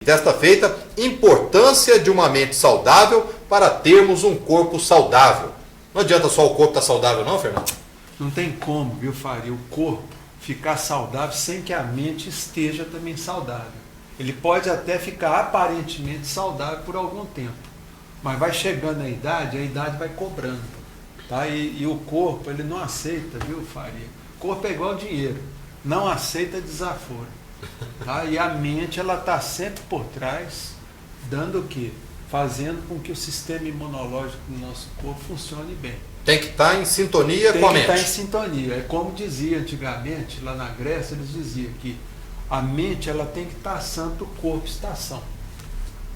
Desta feita, importância de uma mente saudável para termos um corpo saudável. Não adianta só o corpo estar saudável não, Fernando? Não tem como, viu, Faria, o corpo ficar saudável sem que a mente esteja também saudável. Ele pode até ficar aparentemente saudável por algum tempo, mas vai chegando a idade vai cobrando. Tá? E o corpo, ele não aceita, viu, Faria? O corpo é igual dinheiro, não aceita desaforo. Tá? E a mente, ela está sempre por trás, dando o quê? Fazendo com que o sistema imunológico do nosso corpo funcione bem. Tem que estar em sintonia com a mente. Tem que estar em sintonia. É como dizia antigamente, lá na Grécia, eles diziam que a mente, ela tem que estar sã para o corpo estar são.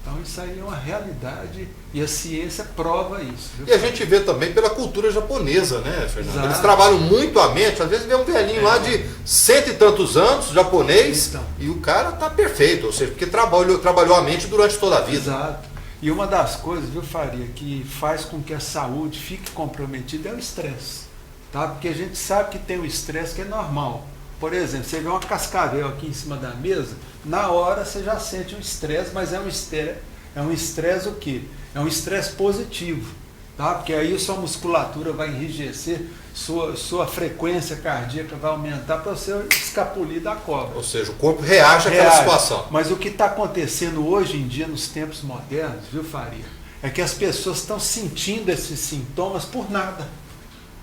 Então isso aí é uma realidade e a ciência prova isso. Viu? E a gente vê também pela cultura japonesa, né, Fernando? Exato. Eles trabalham muito a mente, às vezes vê um velhinho lá de 100 e tantos anos, japonês, então, e o cara está perfeito, ou seja, porque trabalhou a mente durante toda a vida. Exato. E uma das coisas, viu, Faria, que faz com que a saúde fique comprometida é o estresse. Tá? Porque a gente sabe que tem o estresse que é normal. Por exemplo, você vê uma cascavel aqui em cima da mesa, na hora você já sente um estresse, mas é um estresse o quê? É um estresse positivo, tá? Porque aí sua musculatura vai enrijecer, sua frequência cardíaca vai aumentar para você escapulir da cobra. Ou seja, o corpo reage àquela situação. Mas o que está acontecendo hoje em dia, nos tempos modernos, viu, Faria, é que as pessoas estão sentindo esses sintomas por nada.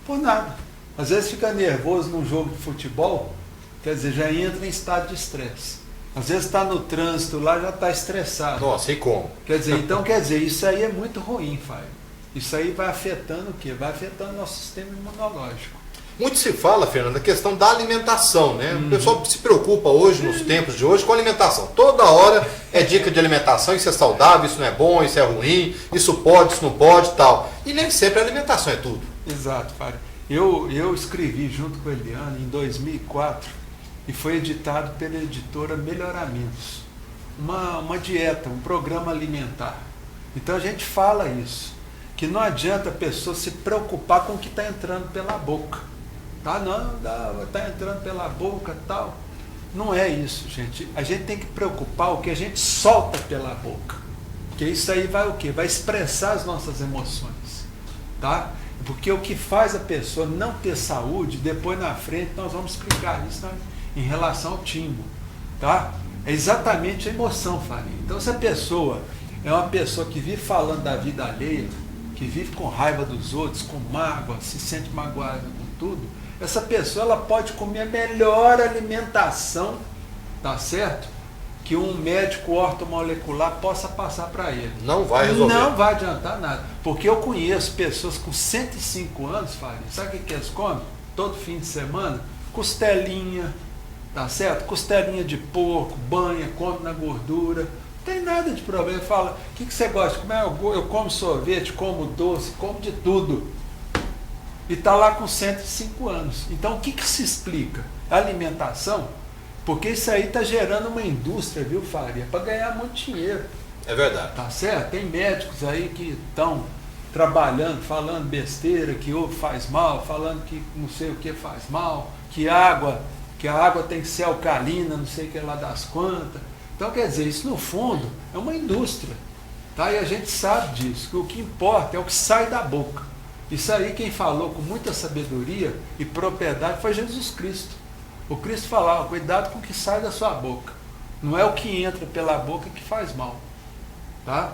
Por nada. Às vezes fica nervoso num jogo de futebol, quer dizer, já entra em estado de estresse. Às vezes está no trânsito lá, já está estressado. Nossa, e como? Quer dizer, isso aí é muito ruim, Fábio. Isso aí vai afetando o quê? Vai afetando o nosso sistema imunológico. Muito se fala, Fernando, da questão da alimentação, né? O pessoal se preocupa hoje, nos tempos de hoje, com a alimentação. Toda hora é dica de alimentação, isso é saudável, isso não é bom, isso é ruim, isso pode, isso não pode e tal. E nem sempre a alimentação é tudo. Exato, Fábio. Eu escrevi junto com a Eliane em 2004 e foi editado pela editora Melhoramentos. Uma dieta, um programa alimentar. Então a gente fala isso, que não adianta a pessoa se preocupar com o que está entrando pela boca. Tá? Não, está entrando pela boca e tal. Não é isso, gente. A gente tem que preocupar o que a gente solta pela boca. Porque isso aí vai o quê? Vai expressar as nossas emoções. Tá? Porque o que faz a pessoa não ter saúde, depois na frente nós vamos explicar isso, né, em relação ao timo. Tá? É exatamente a emoção, Faria. Então se a pessoa é uma pessoa que vive falando da vida alheia, que vive com raiva dos outros, com mágoa, se sente magoada com tudo, essa pessoa ela pode comer a melhor alimentação, tá certo? Que um médico ortomolecular possa passar para ele. Não vai resolver. Não vai adiantar nada. Porque eu conheço pessoas com 105 anos, Faria, sabe o que eles comem? Todo fim de semana? Costelinha, tá certo? Costelinha de porco, banha, come na gordura. Não tem nada de problema. Fala, o que você gosta de comer? Eu como sorvete, como doce, como de tudo. E está lá com 105 anos. Então o que se explica? A alimentação? Porque isso aí está gerando uma indústria, viu, Faria? Para ganhar muito dinheiro. É verdade. Tá certo? Tem médicos aí que estão trabalhando, falando besteira, que ovo faz mal, falando que não sei o que faz mal, que a água tem que ser alcalina, não sei o que lá das quantas. Então, quer dizer, isso no fundo é uma indústria. Tá? E a gente sabe disso, que o que importa é o que sai da boca. Isso aí quem falou com muita sabedoria e propriedade foi Jesus Cristo. O Cristo falava, cuidado com o que sai da sua boca. Não é o que entra pela boca que faz mal. Tá?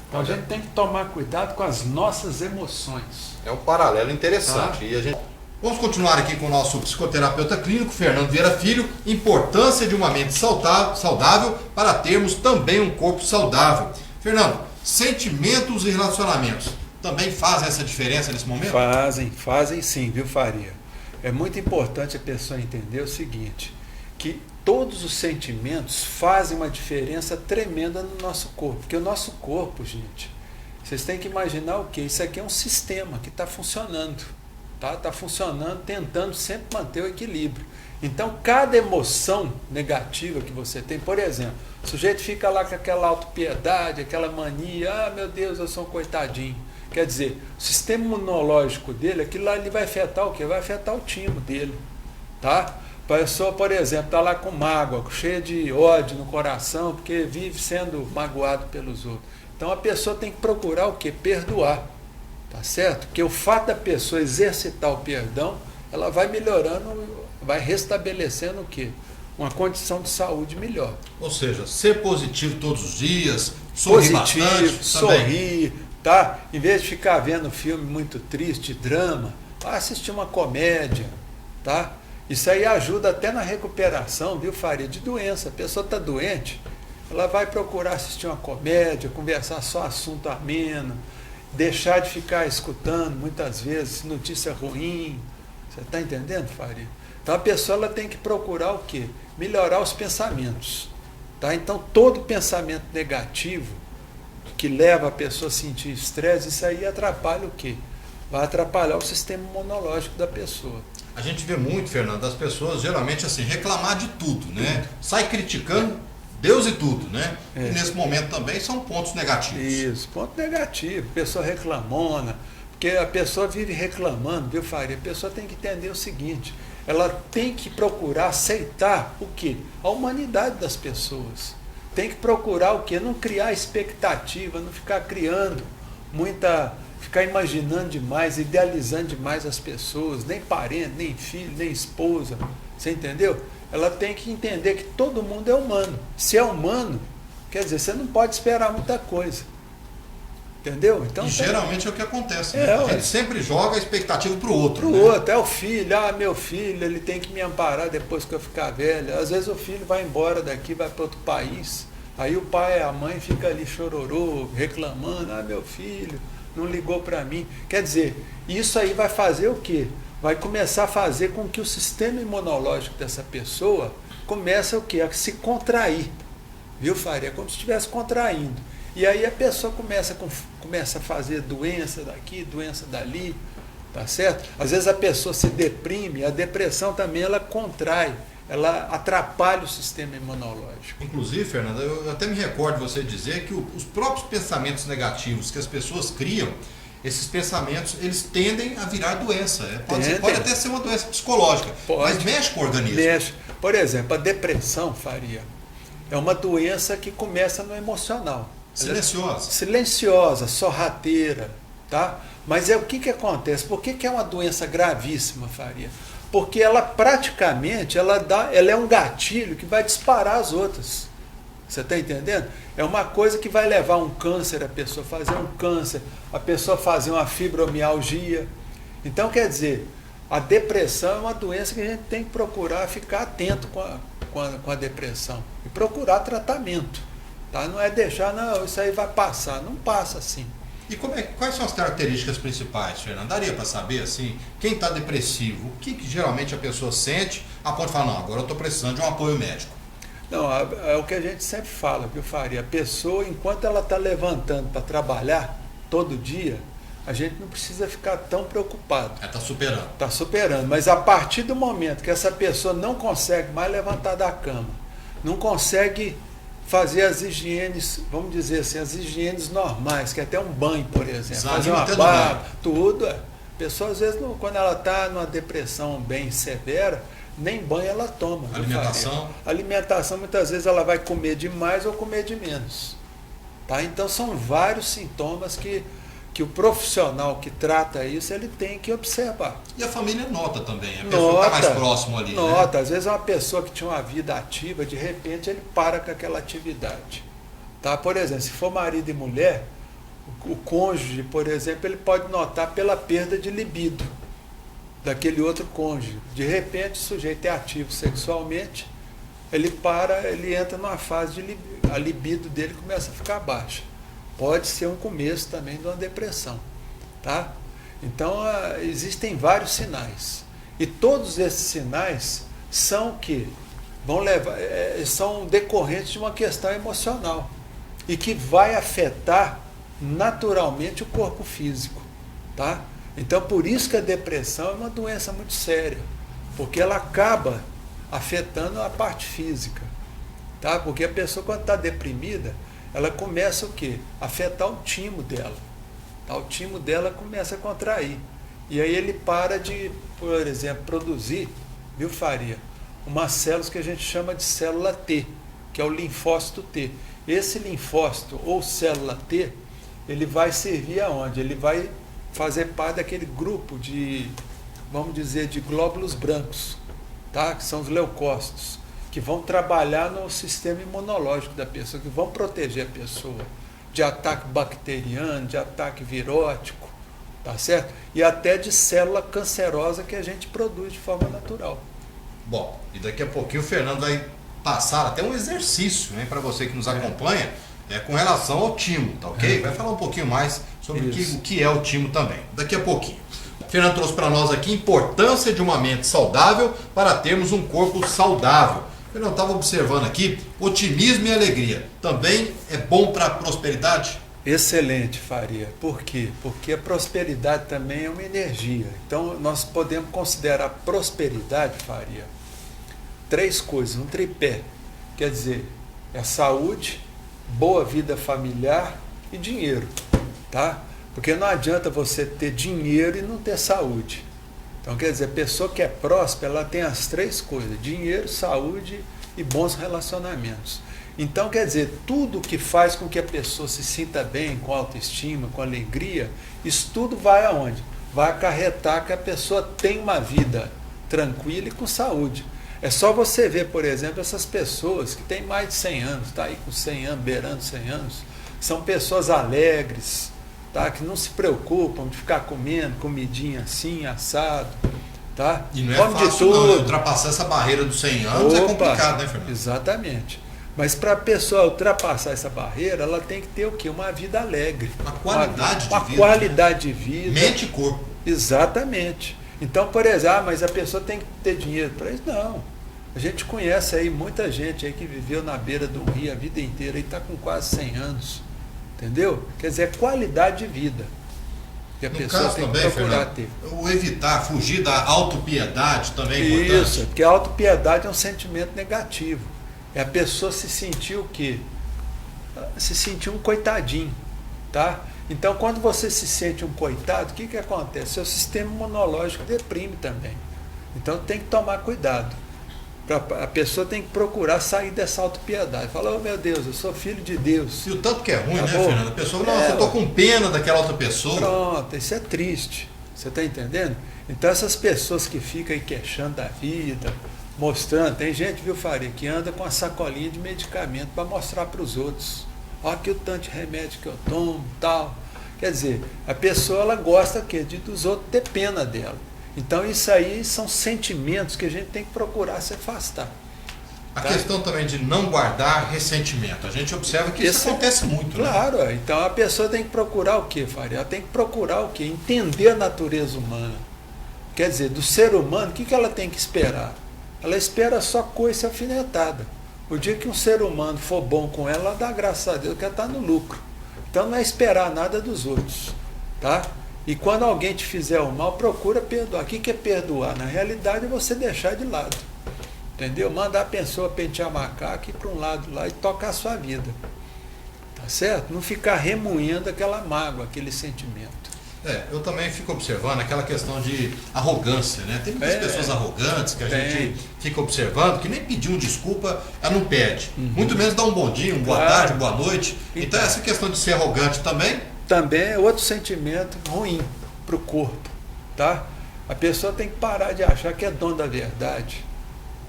Então a gente tem que tomar cuidado com as nossas emoções. É um paralelo interessante. Tá? E a gente... Vamos continuar aqui com o nosso psicoterapeuta clínico, Fernando Vieira Filho. Importância de uma mente saudável para termos também um corpo saudável. Fernando, sentimentos e relacionamentos também fazem essa diferença nesse momento? Fazem sim, viu, Faria? É muito importante a pessoa entender o seguinte, que todos os sentimentos fazem uma diferença tremenda no nosso corpo. Porque o nosso corpo, gente, vocês têm que imaginar o quê? Isso aqui é um sistema que está funcionando. Está funcionando, tentando sempre manter o equilíbrio. Então, cada emoção negativa que você tem, por exemplo, o sujeito fica lá com aquela autopiedade, aquela mania, meu Deus, eu sou um coitadinho. Quer dizer, o sistema imunológico dele, aquilo lá ele vai afetar o quê? Vai afetar o timo dele. Tá? A pessoa, por exemplo, está lá com mágoa, cheia de ódio no coração, porque vive sendo magoado pelos outros. Então a pessoa tem que procurar o quê? Perdoar. Tá certo? Porque o fato da pessoa exercitar o perdão, ela vai melhorando, vai restabelecendo o quê? Uma condição de saúde melhor. Ou seja, ser positivo todos os dias, sorrir bastante, sorrir, tá? Em vez de ficar vendo filme muito triste, drama, vai assistir uma comédia, tá? Isso aí ajuda até na recuperação, viu, Faria? De doença. A pessoa está doente, ela vai procurar assistir uma comédia, conversar só assunto ameno, deixar de ficar escutando muitas vezes notícia ruim. Você está entendendo, Faria? Então a pessoa ela tem que procurar o quê? Melhorar os pensamentos. Tá? Então todo pensamento negativo que leva a pessoa a sentir estresse, isso aí atrapalha o quê? Vai atrapalhar o sistema imunológico da pessoa. A gente vê muito, Fernando, as pessoas geralmente assim, reclamar de tudo, né? Sai criticando Deus e tudo, né? E nesse momento também são pontos negativos. Isso, ponto negativo, pessoa reclamona, porque a pessoa vive reclamando, viu, Faria? A pessoa tem que entender o seguinte, ela tem que procurar aceitar o quê? A humanidade das pessoas. Tem que procurar o quê? Não criar expectativa, não ficar criando ficar imaginando demais, idealizando demais as pessoas, nem parente, nem filho, nem esposa, você entendeu? Ela tem que entender que todo mundo é humano. Se é humano, quer dizer, você não pode esperar muita coisa. Entendeu? Então, geralmente é o que acontece. Né? A gente sempre joga a expectativa para o outro. Para o outro, é o filho. Meu filho, ele tem que me amparar depois que eu ficar velho. Às vezes o filho vai embora daqui, vai para outro país. Aí o pai e a mãe ficam ali chororô, reclamando. Meu filho não ligou para mim. Quer dizer, isso aí vai fazer o quê? Vai começar a fazer com que o sistema imunológico dessa pessoa comece o quê? A se contrair. Viu, Faria? É como se estivesse contraindo. E aí a pessoa começa a fazer doença daqui, doença dali, tá certo? Às vezes a pessoa se deprime, a depressão também ela contrai, ela atrapalha o sistema imunológico. Inclusive, Fernanda, eu até me recordo de você dizer que os próprios pensamentos negativos que as pessoas criam, esses pensamentos, eles tendem a virar doença. Pode até ser uma doença psicológica, mas mexe com o organismo. Mexe. Por exemplo, a depressão, Faria, é uma doença que começa no emocional. Silenciosa. Silenciosa, sorrateira, tá? Mas o que acontece? Por que é uma doença gravíssima, Faria? Porque ela praticamente, ela é um gatilho que vai disparar as outras. Você está entendendo? É uma coisa que vai levar um câncer, a pessoa fazer um câncer, a pessoa fazer uma fibromialgia. Então, quer dizer, a depressão é uma doença que a gente tem que procurar ficar atento com a depressão e procurar tratamento. Tá? Não é deixar, não, isso aí vai passar. Não passa assim. E quais são as características principais, Fernando? Daria para saber, assim, quem está depressivo, o que geralmente a pessoa sente a ponto de falar, não, agora eu estou precisando de um apoio médico? Não, é o que a gente sempre fala, viu, Faria? A pessoa, enquanto ela está levantando para trabalhar todo dia, a gente não precisa ficar tão preocupado. Ela está superando. Está superando, mas a partir do momento que essa pessoa não consegue mais levantar da cama, não consegue fazer as higienes, vamos dizer assim, as higienes normais, que é até um banho, por exemplo, fazer uma barba, tudo. A pessoa, às vezes, quando ela está numa depressão bem severa, nem banho ela toma. Alimentação? Alimentação, muitas vezes, ela vai comer demais ou comer de menos. Tá? Então, são vários sintomas que o profissional que trata isso, ele tem que observar. E a família nota também, a pessoa está mais próximo ali. Nota, né? Às vezes uma pessoa que tinha uma vida ativa, de repente ele para com aquela atividade. Tá? Por exemplo, se for marido e mulher, o cônjuge, por exemplo, ele pode notar pela perda de libido daquele outro cônjuge. De repente o sujeito é ativo sexualmente, ele entra numa fase de libido, a libido dele começa a ficar baixa. Pode ser um começo também de uma depressão, tá? Então, existem vários sinais. E todos esses sinais são são decorrentes de uma questão emocional e que vai afetar naturalmente o corpo físico, tá? Então, por isso que a depressão é uma doença muito séria, porque ela acaba afetando a parte física, tá? Porque a pessoa, quando está deprimida, ela começa o quê? Afetar o timo dela. Tá? O timo dela começa a contrair. E aí ele para de, por exemplo, produzir, viu, Faria? umas células que a gente chama de célula T, que é o linfócito T. Esse linfócito ou célula T, ele vai servir aonde? Ele vai fazer parte daquele grupo de, vamos dizer, de glóbulos brancos, tá? Que são os leucócitos, que vão trabalhar no sistema imunológico da pessoa, que vão proteger a pessoa de ataque bacteriano, de ataque virótico, tá certo? E até de célula cancerosa que a gente produz de forma natural. Bom, e daqui a pouquinho o Fernando vai passar até um exercício, né, para você que nos acompanha, com relação ao timo, tá ok? Vai falar um pouquinho mais sobre o que é o timo também, daqui a pouquinho. O Fernando trouxe para nós aqui a importância de uma mente saudável para termos um corpo saudável. Eu estava observando aqui, otimismo e alegria também é bom para a prosperidade? Excelente, Faria. Por quê? Porque a prosperidade também é uma energia. Então, nós podemos considerar prosperidade, Faria, 3 coisas, um tripé. Quer dizer, é saúde, boa vida familiar e dinheiro, tá? Porque não adianta você ter dinheiro e não ter saúde. Então, quer dizer, a pessoa que é próspera, ela tem as 3 coisas: dinheiro, saúde e bons relacionamentos. Então, quer dizer, tudo que faz com que a pessoa se sinta bem, com autoestima, com alegria, isso tudo vai aonde? Vai acarretar que a pessoa tenha uma vida tranquila e com saúde. É só você ver, por exemplo, essas pessoas que têm mais de 100 anos, tá aí com 100 anos, beirando 100 anos, são pessoas alegres, tá? Que não se preocupam de ficar comendo comidinha assim, assado, tá? E não é fácil não, ultrapassar essa barreira dos 100 anos. É complicado, né, Fernando? Exatamente. Mas para a pessoa ultrapassar essa barreira, ela tem que ter o quê? Uma vida alegre. Uma qualidade de vida. Uma qualidade de vida. Mente e corpo. Exatamente. Então, por exemplo, mas a pessoa tem que ter dinheiro para isso? Não. A gente conhece aí muita gente aí que viveu na beira do rio a vida inteira e está com quase 100 anos. Entendeu? Quer dizer, é qualidade de vida que a pessoa tem que procurar ter. O evitar, fugir da autopiedade também é importante. Isso, porque a autopiedade é um sentimento negativo. É a pessoa se sentir o quê? Se sentir um coitadinho, tá? Então, quando você se sente um coitado, o que acontece? Seu sistema imunológico deprime também. Então, tem que tomar cuidado. A pessoa tem que procurar sair dessa autopiedade. Fala, oh meu Deus, eu sou filho de Deus. E o tanto que é ruim, né, Fernando? A pessoa, nossa, eu estou com pena daquela outra pessoa. Pronto, isso é triste. Você está entendendo? Então, essas pessoas que ficam aí queixando da vida, mostrando, tem gente, viu, Faria, que anda com a sacolinha de medicamento para mostrar para os outros. Olha aqui o tanto de remédio que eu tomo, tal. Quer dizer, a pessoa, ela gosta de dos outros ter pena dela. Então, isso aí são sentimentos que a gente tem que procurar se afastar. A questão também de não guardar ressentimento. A gente observa que isso acontece muito, claro, né? Então a pessoa tem que procurar o quê, Faria? Ela tem que procurar o quê? Entender a natureza humana. Quer dizer, do ser humano, o que ela tem que esperar? Ela espera só coisa alfinetada. O dia que um ser humano for bom com ela, ela dá graças a Deus que ela está no lucro. Então não é esperar nada dos outros, tá? E quando alguém te fizer o mal, procura perdoar. O que é perdoar? Na realidade é você deixar de lado. Entendeu? Mandar a pessoa pentear macaco e ir para um lado lá e tocar a sua vida. Tá certo? Não ficar remoendo aquela mágoa, aquele sentimento. Eu também fico observando aquela questão de arrogância, né? Tem muitas pessoas arrogantes que a gente fica observando, que nem pedir uma desculpa, ela não pede. Muito menos dar um bom dia, boa tarde, boa noite. Então essa questão de ser arrogante também é outro sentimento ruim para o corpo, tá? A pessoa tem que parar de achar que é dono da verdade.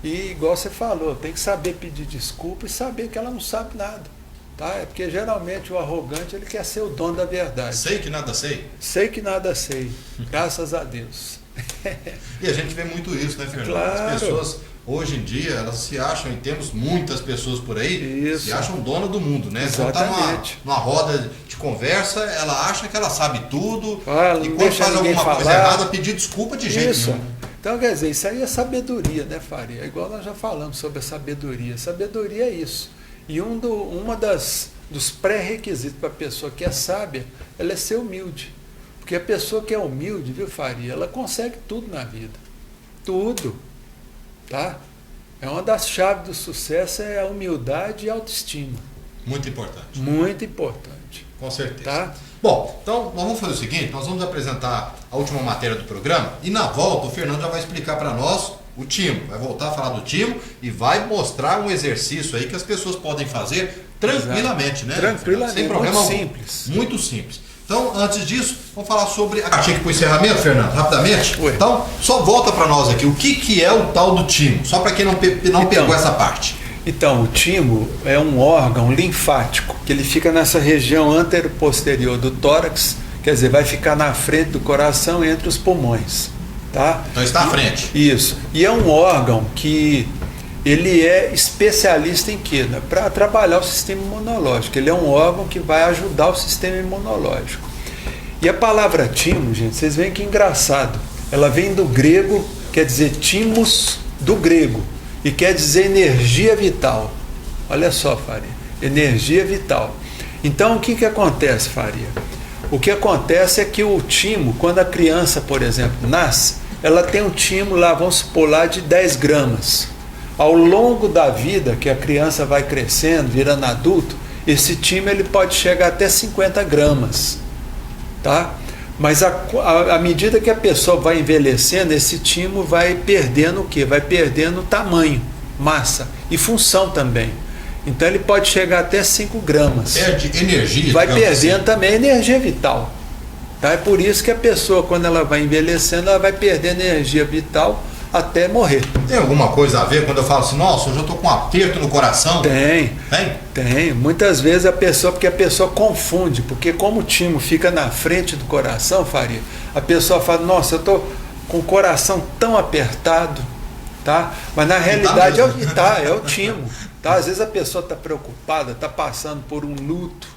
E igual você falou, tem que saber pedir desculpa e saber que ela não sabe nada. Tá? É porque geralmente o arrogante ele quer ser o dono da verdade. Sei que nada sei. Sei que nada sei. Graças a Deus. E a gente vê muito isso, né, Fernando? Claro. As pessoas, hoje em dia, elas se acham, e temos muitas pessoas por aí, se acham dona do mundo, né? Exatamente. Numa roda de conversa, ela acha que ela sabe tudo, e quando deixa faz alguma falar. coisa errada, pedir desculpa de jeito nenhum. Então, quer dizer, isso aí é sabedoria, né, Faria? É igual nós já falamos sobre a sabedoria. Sabedoria é isso. E dos pré-requisitos para a pessoa que é sábia, ela é ser humilde. Porque a pessoa que é humilde, viu, Faria, ela consegue tudo na vida. Tudo. Tá? É uma das chaves do sucesso, é a humildade e a autoestima. Muito importante. Muito importante. Com certeza. Tá? Bom, então nós vamos fazer o seguinte, nós vamos apresentar a última matéria do programa e na volta o Fernando já vai explicar para nós o timo. Vai voltar a falar do timo e vai mostrar um exercício aí que as pessoas podem fazer tranquilamente, né? Tranquilamente, sem problema muito algum. simples. Muito simples. Então, antes disso, vamos falar sobre a cartinha para o encerramento, Fernando, rapidamente. Oi. Então, só volta para nós aqui. O que é o tal do timo? Só para quem não pegou essa parte. Então, o timo é um órgão linfático, que ele fica nessa região anteroposterior do tórax, quer dizer, vai ficar na frente do coração, entre os pulmões. Tá? Então está à frente. Isso. E é um órgão que ele é especialista em quê? Para trabalhar o sistema imunológico. Ele é um órgão que vai ajudar o sistema imunológico. E a palavra timo, gente, vocês veem que engraçado. Ela vem do grego, quer dizer timos do grego, e quer dizer energia vital. Olha só, Faria. Energia vital. Então, o que acontece, Faria? O que acontece é que o timo, quando a criança, por exemplo, nasce, ela tem um timo lá, vamos supor, lá de 10 gramas. Ao longo da vida, que a criança vai crescendo, virando adulto, esse timo ele pode chegar até 50 gramas. Tá? Mas à medida que a pessoa vai envelhecendo, esse timo vai perdendo o quê? Vai perdendo tamanho, massa e função também. Então ele pode chegar até 5 gramas. Perde energia. Vai perdendo também energia vital. Tá? É por isso que a pessoa, quando ela vai envelhecendo, ela vai perdendo energia vital até morrer. Tem alguma coisa a ver quando eu falo assim, nossa, eu já estou com um aperto no coração? Tem. Muitas vezes porque a pessoa confunde, porque como o timo fica na frente do coração, Faria, a pessoa fala, nossa, eu estou com o coração tão apertado, tá? Mas na realidade é o timo. Tá? Às vezes a pessoa está preocupada, está passando por um luto,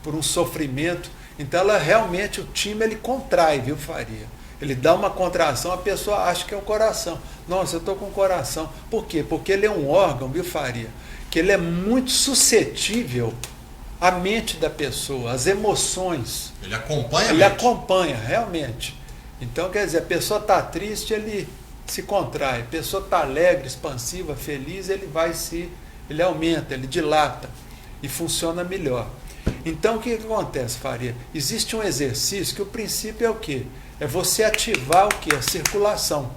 por um sofrimento, então ela realmente, o timo ele contrai, viu, Faria? Ele dá uma contração, a pessoa acha que é o coração. Nossa, eu estou com o coração. Por quê? Porque ele é um órgão, viu, Faria? Que ele é muito suscetível à mente da pessoa, às emoções. Ele acompanha a Ele mente. acompanha, realmente. Então, quer dizer, a pessoa está triste, ele se contrai. A pessoa está alegre, expansiva, feliz, ele aumenta, ele dilata e funciona melhor. Então, o que acontece, Faria? Existe um exercício que o princípio é o quê? É você ativar o quê? A circulação.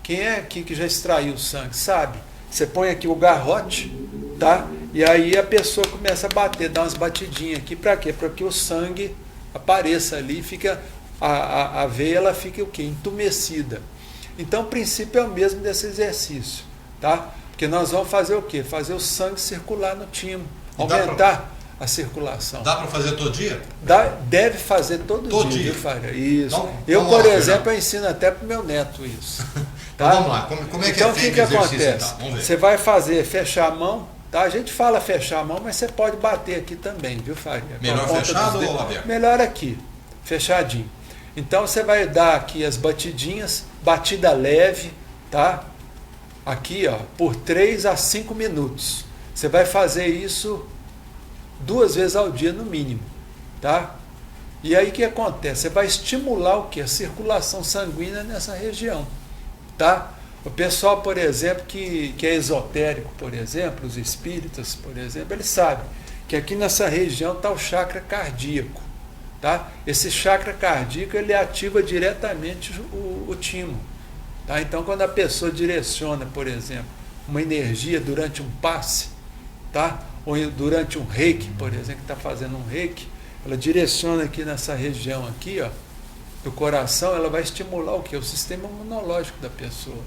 Quem é aqui que já extraiu o sangue, sabe? Você põe aqui o garrote, tá? E aí a pessoa começa a bater, dá umas batidinhas aqui, para quê? Para que o sangue apareça ali, fica a veia ela fica o quê? Entumecida. Então o princípio é o mesmo desse exercício, tá? Porque nós vamos fazer o quê? Fazer o sangue circular no timo, aumentar a circulação. Dá para fazer todo dia? Deve fazer todo dia. Isso. Então, eu, por exemplo, eu ensino até para o meu neto isso. Tá? Então vamos lá, como é que então, é feito o exercício? Acontece? Então? Você vai fechar a mão, tá? A gente fala fechar a mão, mas você pode bater aqui também, viu, Faria? Melhor fechado ou aberto? Melhor aqui, fechadinho. Então você vai dar aqui as batidinhas, batida leve, tá? Aqui, ó, por 3 a 5 minutos. Você vai fazer isso 2 vezes ao dia no mínimo, tá? E aí o que acontece? Você vai estimular o quê? A circulação sanguínea nessa região, tá? O pessoal, por exemplo, que é esotérico, por exemplo, os espíritas, por exemplo, eles sabem que aqui nessa região está o chakra cardíaco, tá? Esse chakra cardíaco, ele ativa diretamente o timo, tá? Então, quando a pessoa direciona, por exemplo, uma energia durante um passe, tá? Ou durante um reiki, por exemplo, que está fazendo um reiki, ela direciona aqui nessa região aqui, ó, do coração, ela vai estimular o quê? O sistema imunológico da pessoa.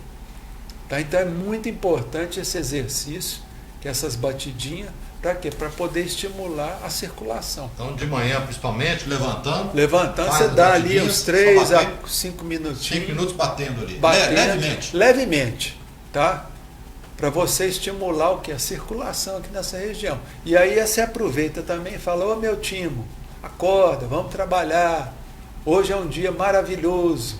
Tá? Então é muito importante esse exercício, que é essas batidinhas, para quê? Para poder estimular a circulação. Então de manhã, principalmente, levantando, você dá ali uns 3 a 5 minutinhos. 5 minutos batendo ali. Levemente. Levemente, tá? Para você estimular o que? A circulação aqui nessa região. E aí você aproveita também e fala, ô meu timo, acorda, vamos trabalhar. Hoje é um dia maravilhoso.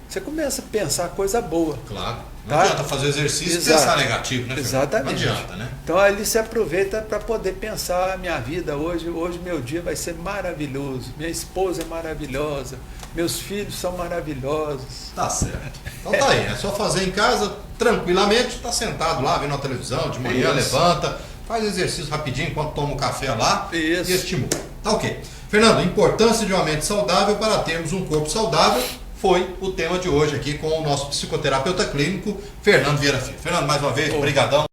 Você começa a pensar coisa boa. Claro. Não adianta fazer exercício e pensar negativo, né? Exatamente. Não adianta, né? Então ali você aproveita para poder pensar, minha vida hoje meu dia vai ser maravilhoso. Minha esposa é maravilhosa. Meus filhos são maravilhosos. Tá certo. Então tá aí, é só fazer em casa, tranquilamente, tá sentado lá, vendo a televisão, de manhã levanta, faz exercício rapidinho enquanto toma o café lá e estimula. Tá ok. Fernando, importância de uma mente saudável para termos um corpo saudável. foi o tema de hoje aqui com o nosso psicoterapeuta clínico, Fernando Vieira Filho. Fernando, mais uma vez, obrigadão.